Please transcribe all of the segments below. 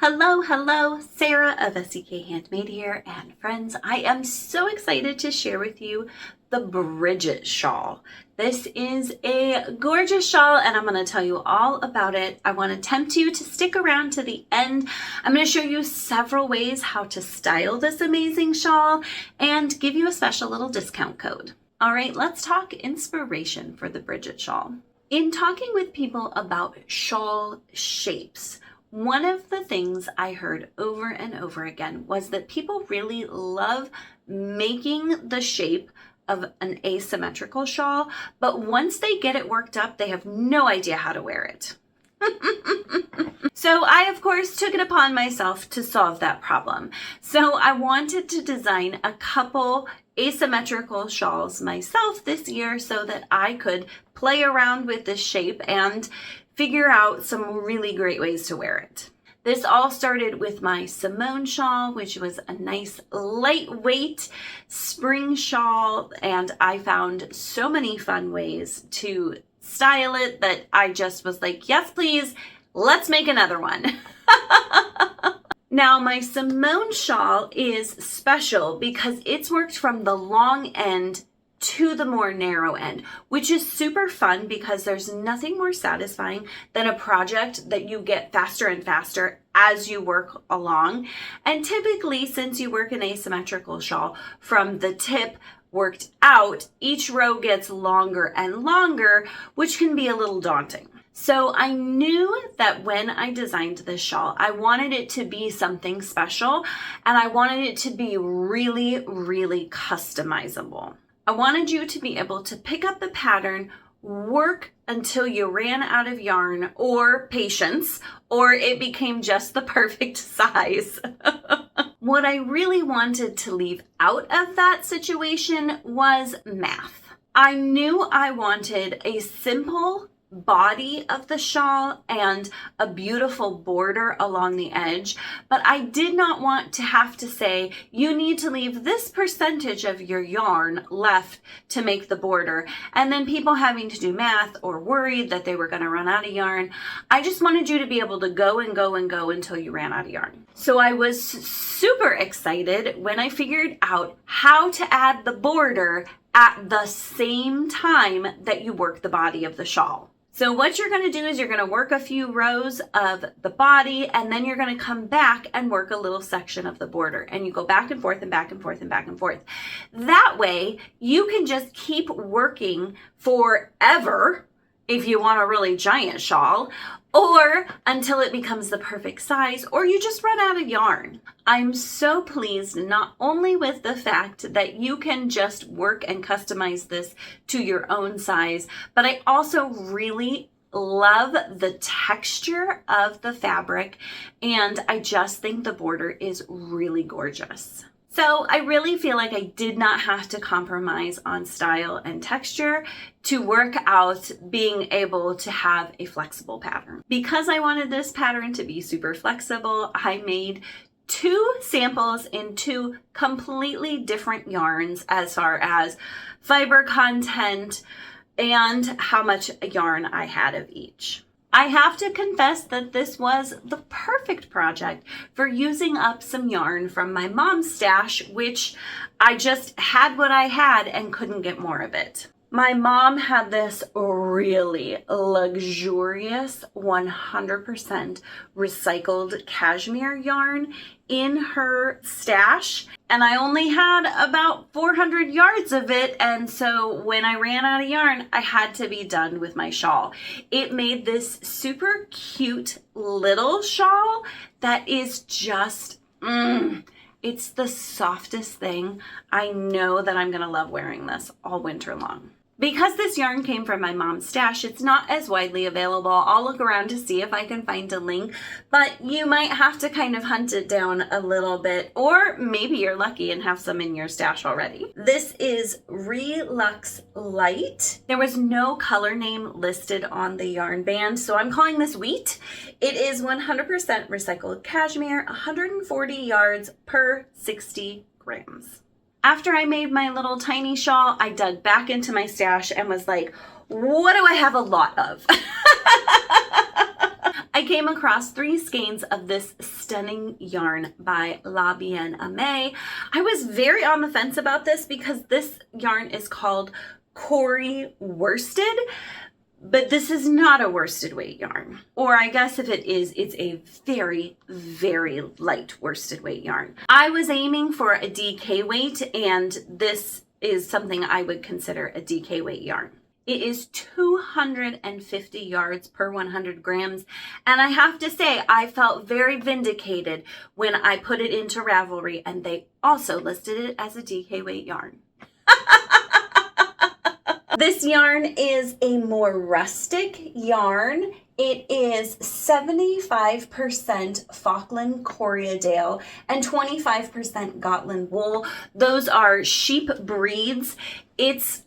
Hello, Sarah of SEK Handmade here, and friends, I am so excited to share with you the Bridget Shawl. This is a gorgeous shawl, and I'm going to tell you all about it. I want to tempt you to stick around to the end. I'm going to show you several ways how to style this amazing shawl and give you a special little discount code. All right, let's talk inspiration for the Bridget Shawl. In talking with people about shawl shapes, one of the things I heard over and over again was that people really love making the shape of an asymmetrical shawl, but once they get it worked up, they have no idea how to wear it. So I, of course, took it upon myself to solve that problem. So I wanted to design a couple asymmetrical shawls myself this year so that I could play around with this shape and figure out some really great ways to wear it. This all started with my Simone shawl, which was a nice lightweight spring shawl, and I found so many fun ways to style it that I just was like, yes, please, let's make another one. Now, my Simone shawl is special because it's worked from the long end to the more narrow end, which is super fun because there's nothing more satisfying than a project that you get faster and faster as you work along. And typically, since you work an asymmetrical shawl, from the tip worked out, each row gets longer and longer, which can be a little daunting. So I knew that when I designed this shawl, I wanted it to be something special, and I wanted it to be really, really customizable. I wanted you to be able to pick up the pattern, work until you ran out of yarn or patience, or it became just the perfect size. What I really wanted to leave out of that situation was math. I knew I wanted a simple body of the shawl and a beautiful border along the edge, but I did not want to have to say, you need to leave this percentage of your yarn left to make the border, and then people having to do math or worried that they were going to run out of yarn. I just wanted you to be able to go and go and go until you ran out of yarn. So I was super excited when I figured out how to add the border at the same time that you work the body of the shawl. So what you're going to do is you're going to work a few rows of the body, and then you're going to come back and work a little section of the border, and you go back and forth and back and forth and back and forth. That way you can just keep working forever if you want a really giant shawl, or until it becomes the perfect size, or you just run out of yarn. I'm so pleased not only with the fact that you can just work and customize this to your own size, but I also really love the texture of the fabric, and I just think the border is really gorgeous. So I really feel like I did not have to compromise on style and texture to work out being able to have a flexible pattern. Because I wanted this pattern to be super flexible, I made 2 samples in 2 completely different yarns as far as fiber content and how much yarn I had of each. I have to confess that this was the perfect project for using up some yarn from my mom's stash, which I just had what I had and couldn't get more of it. My mom had this really luxurious 100% recycled cashmere yarn in her stash, and I only had about 400 yards of it, and so when I ran out of yarn, I had to be done with my shawl. It made this super cute little shawl that is just, it's the softest thing. I know that I'm gonna love wearing this all winter long. Because this yarn came from my mom's stash, it's not as widely available. I'll look around to see if I can find a link, but you might have to kind of hunt it down a little bit, or maybe you're lucky and have some in your stash already. This is ReLux Lite. There was no color name listed on the yarn band, so I'm calling this wheat. It is 100% recycled cashmere, 140 yards per 60 grams. After I made my little tiny shawl, I dug back into my stash and was like, what do I have a lot of? I came across 3 skeins of this stunning yarn by La Bien Aimée. I was very on the fence about this because this yarn is called Cori worsted, but this is not a worsted weight yarn. Or I guess if it is, it's a very, very light worsted weight yarn. I was aiming for a DK weight, and this is something I would consider a DK weight yarn. It is 250 yards per 100 grams. And I have to say, I felt very vindicated when I put it into Ravelry and they also listed it as a DK weight yarn. This yarn is a more rustic yarn. It is 75% Falkland Corriedale and 25% Gotland wool. Those are sheep breeds. It's,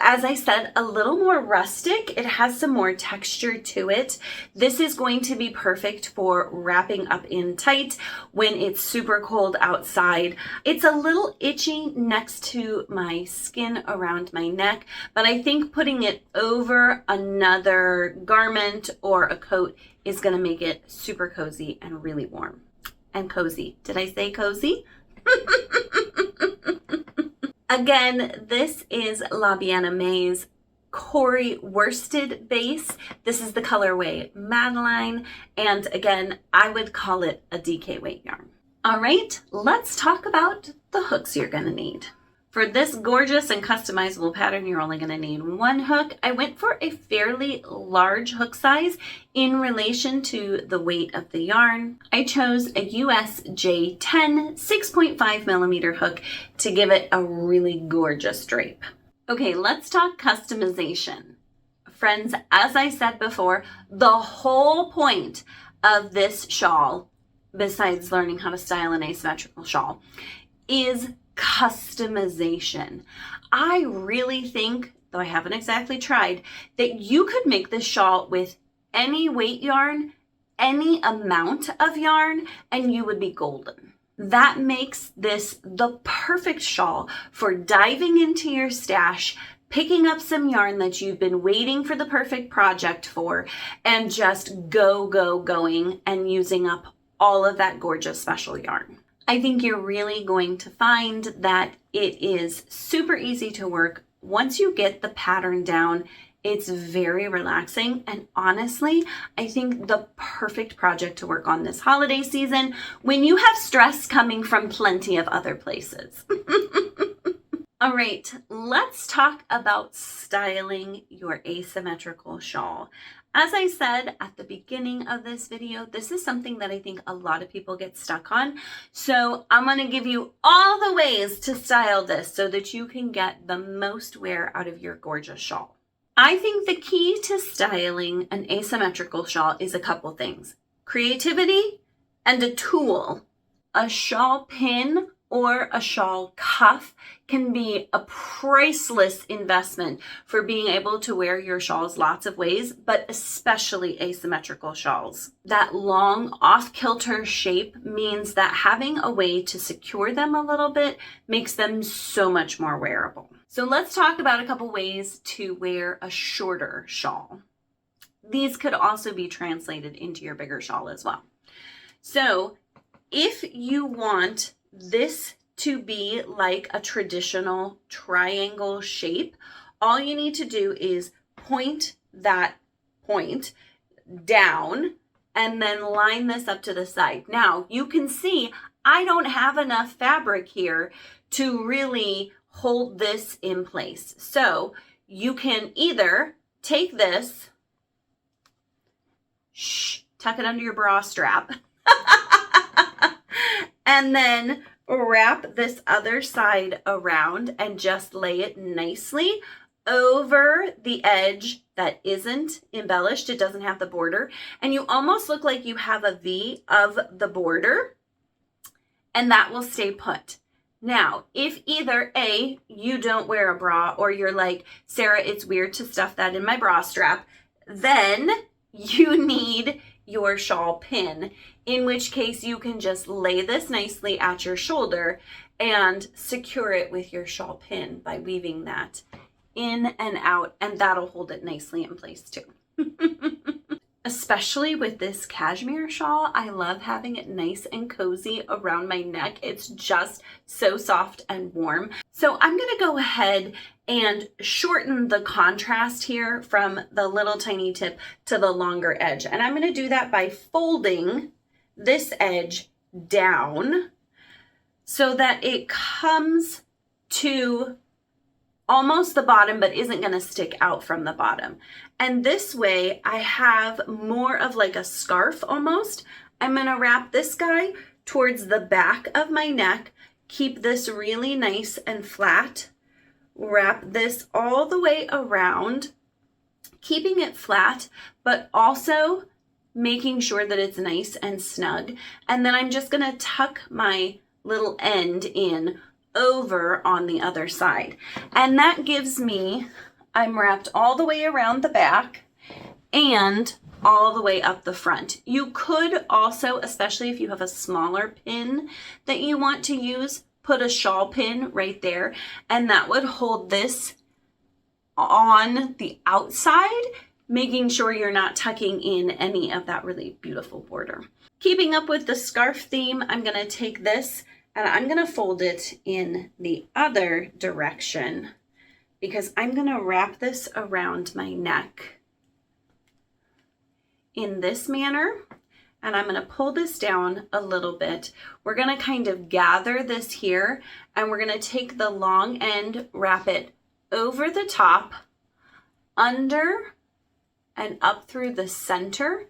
as I said, a little more rustic. It has some more texture to it. This is going to be perfect for wrapping up in tight when it's super cold outside. It's a little itchy next to my skin around my neck, but I think putting it over another garment or a coat is going to make it super cozy and really warm and cozy. Did I say cozy? Again, this is La Bien Aimée's Cori worsted base. This is the colorway Madeline, and again, I would call it a DK weight yarn. All right, let's talk about the hooks you're gonna need. For this gorgeous and customizable pattern, you're only gonna need 1 hook. I went for a fairly large hook size in relation to the weight of the yarn. I chose a US J10 6.5 millimeter hook to give it a really gorgeous drape. Okay, let's talk customization. Friends, as I said before, the whole point of this shawl, besides learning how to style an asymmetrical shawl, is customization. I really think, though I haven't exactly tried, that you could make this shawl with any weight yarn, any amount of yarn, and you would be golden. That makes this the perfect shawl for diving into your stash, picking up some yarn that you've been waiting for the perfect project for, and just going and using up all of that gorgeous special yarn. I think you're really going to find that it is super easy to work. Once you get the pattern down, it's very relaxing, and honestly, I think the perfect project to work on this holiday season when you have stress coming from plenty of other places. All right, let's talk about styling your asymmetrical shawl. As I said at the beginning of this video, this is something that I think a lot of people get stuck on. So I'm going to give you all the ways to style this so that you can get the most wear out of your gorgeous shawl. I think the key to styling an asymmetrical shawl is a couple things: creativity and a tool. A shawl pin or a shawl cuff can be a priceless investment for being able to wear your shawls lots of ways, but especially asymmetrical shawls. That long off-kilter shape means that having a way to secure them a little bit makes them so much more wearable. So let's talk about a couple ways to wear a shorter shawl. These could also be translated into your bigger shawl as well. So if you want this to be like a traditional triangle shape, all you need to do is point that point down and then line this up to the side. Now you can see I don't have enough fabric here to really hold this in place. So you can either take this, tuck it under your bra strap, and then wrap this other side around and just lay it nicely over the edge that isn't embellished. It doesn't have the border. And you almost look like you have a V of the border, and that will stay put. Now, if either A, you don't wear a bra, or you're like, Sarah, it's weird to stuff that in my bra strap, then you need your shawl pin, in which case you can just lay this nicely at your shoulder and secure it with your shawl pin by weaving that in and out, and that'll hold it nicely in place too. Especially with this cashmere shawl, I love having it nice and cozy around my neck. It's just so soft and warm. So I'm gonna go ahead and shorten the contrast here from the little tiny tip to the longer edge. And I'm gonna do that by folding this edge down so that it comes to almost the bottom, but isn't gonna stick out from the bottom. And this way I have more of like a scarf almost. I'm gonna wrap this guy towards the back of my neck, keep this really nice and flat, wrap this all the way around, keeping it flat, but also making sure that it's nice and snug. And then I'm just gonna tuck my little end in over on the other side. And that gives me, I'm wrapped all the way around the back and all the way up the front. You could also, especially if you have a smaller pin that you want to use, put a shawl pin right there, and that would hold this on the outside, making sure you're not tucking in any of that really beautiful border. Keeping up with the scarf theme, I'm gonna take this and I'm gonna fold it in the other direction because I'm gonna wrap this around my neck in this manner. And I'm gonna pull this down a little bit. We're gonna kind of gather this here and we're gonna take the long end, wrap it over the top, under and up through the center.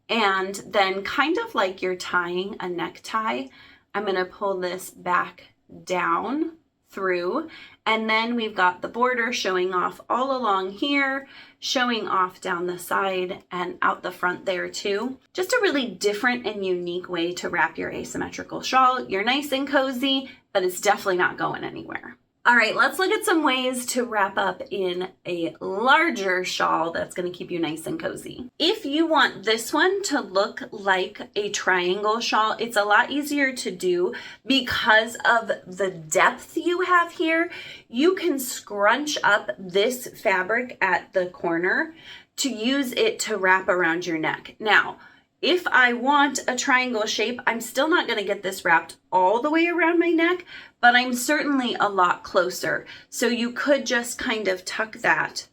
And then kind of like you're tying a necktie, I'm gonna pull this back down through, and then we've got the border showing off all along here, showing off down the side and out the front there too. Just a really different and unique way to wrap your asymmetrical shawl. You're nice and cozy, but it's definitely not going anywhere. All right, let's look at some ways to wrap up in a larger shawl that's gonna keep you nice and cozy. If you want this one to look like a triangle shawl, it's a lot easier to do because of the depth you have here. You can scrunch up this fabric at the corner to use it to wrap around your neck. Now, if I want a triangle shape, I'm still not gonna get this wrapped all the way around my neck, but I'm certainly a lot closer. So you could just kind of tuck that,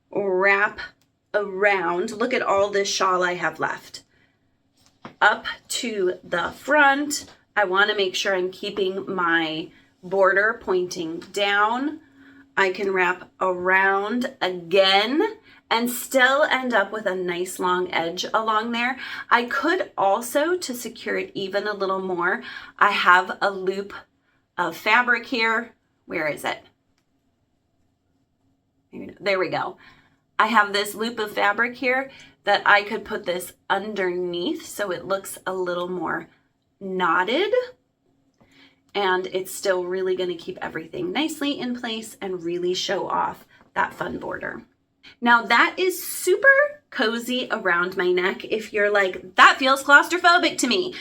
wrap around. Look at all this shawl I have left. Up to the front. I wanna make sure I'm keeping my border pointing down. I can wrap around again and still end up with a nice long edge along there. I could also, to secure it even a little more, I have a loop of fabric here. Where is it? There we go. I have this loop of fabric here that I could put this underneath so it looks a little more knotted. And it's still really gonna keep everything nicely in place and really show off that fun border. Now that is super cozy around my neck. If you're like, that feels claustrophobic to me.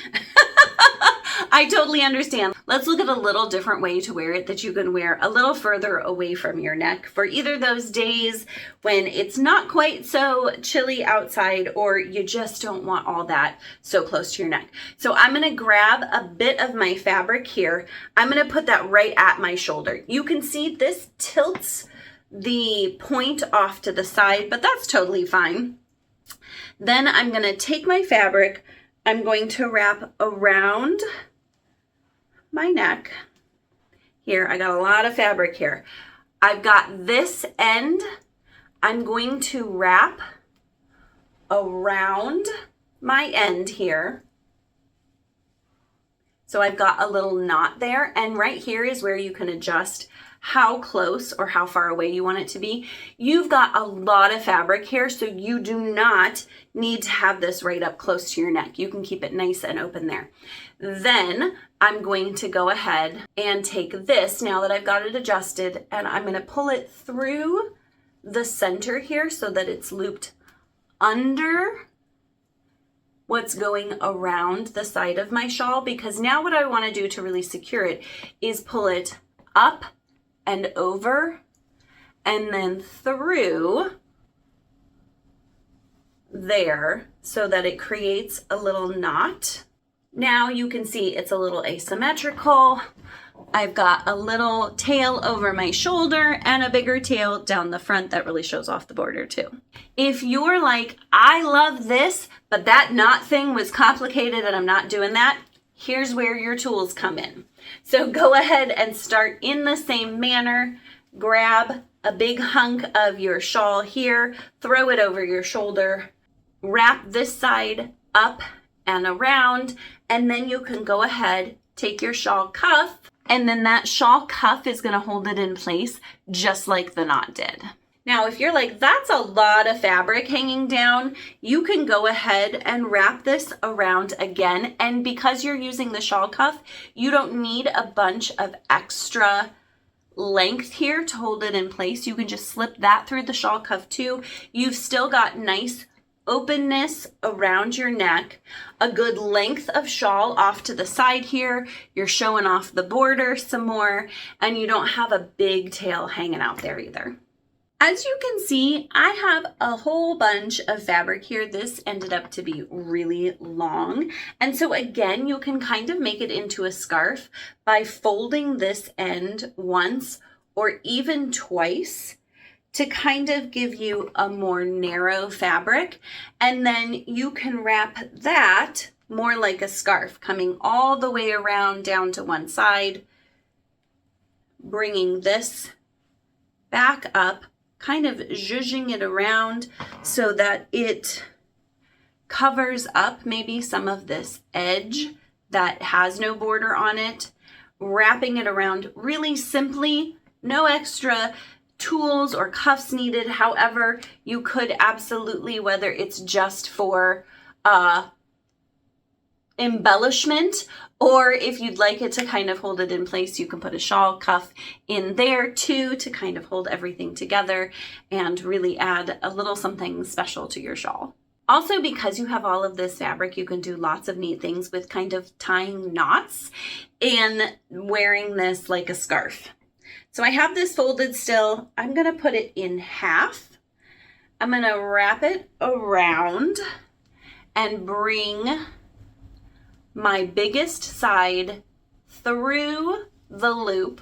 I totally understand. Let's look at a little different way to wear it that you can wear a little further away from your neck for either those days when it's not quite so chilly outside or you just don't want all that so close to your neck. So I'm gonna grab a bit of my fabric here. I'm gonna put that right at my shoulder. You can see this tilts the point off to the side, but that's totally fine. Then I'm gonna take my fabric, I'm going to wrap around my neck. Here, I got a lot of fabric here. I've got this end, I'm going to wrap around my end here. So I've got a little knot there, and right here is where you can adjust how close or how far away you want it to be. You've got a lot of fabric here, so you do not need to have this right up close to your neck. You can keep it nice and open there. Then I'm going to go ahead and take this, now that I've got it adjusted, and I'm gonna pull it through the center here so that it's looped under what's going around the side of my shawl, because now what I wanna do to really secure it is pull it up and over and then through there so that it creates a little knot. Now you can see it's a little asymmetrical. I've got a little tail over my shoulder and a bigger tail down the front that really shows off the border too. If you're like, I love this, but that knot thing was complicated and I'm not doing that, here's where your tools come in. So go ahead and start in the same manner. Grab a big hunk of your shawl here, throw it over your shoulder, wrap this side up and around, and then you can go ahead, take your shawl cuff, and then that shawl cuff is going to hold it in place just like the knot did. Now, if you're like, that's a lot of fabric hanging down, you can go ahead and wrap this around again. And because you're using the shawl cuff, you don't need a bunch of extra length here to hold it in place. You can just slip that through the shawl cuff too. You've still got nice openness around your neck, a good length of shawl off to the side here. You're showing off the border some more, and you don't have a big tail hanging out there either. As you can see, I have a whole bunch of fabric here. This ended up to be really long. And so again, you can kind of make it into a scarf by folding this end once or even twice to kind of give you a more narrow fabric. And then you can wrap that more like a scarf, coming all the way around down to one side, bringing this back up, kind of zhuzhing it around so that it covers up maybe some of this edge that has no border on it, wrapping it around really simply, no extra tools or cuffs needed. However, you could absolutely, whether it's just for embellishment, or if you'd like it to kind of hold it in place, you can put a shawl cuff in there too to kind of hold everything together and really add a little something special to your shawl. Also, because you have all of this fabric, you can do lots of neat things with kind of tying knots and wearing this like a scarf. So I have this folded still. I'm going to put it in half. I'm going to wrap it around and bring my biggest side through the loop,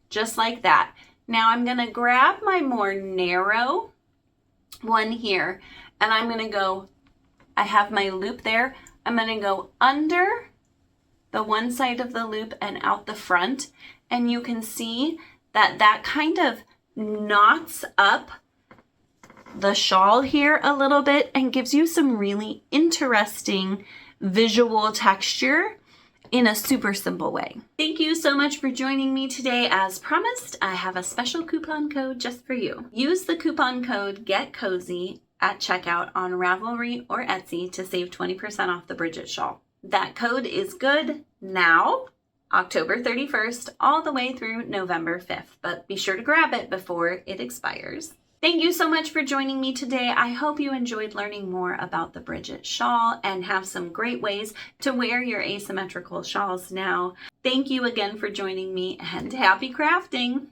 just like that. Now I'm going to grab my more narrow one here, and I'm going to go, I have my loop there. I'm going to go under the one side of the loop and out the front. And you can see that that kind of knots up the shawl here a little bit and gives you some really interesting visual texture in a super simple way. Thank you so much for joining me today. As promised, I have a special coupon code just for you. Use the coupon code GETCOZY at checkout on Ravelry or Etsy to save 20% off the Bridget Shawl. That code is good now, October 31st, all the way through November 5th, but be sure to grab it before it expires. Thank you so much for joining me today. I hope you enjoyed learning more about the Bridget Shawl and have some great ways to wear your asymmetrical shawls now. Thank you again for joining me, and happy crafting!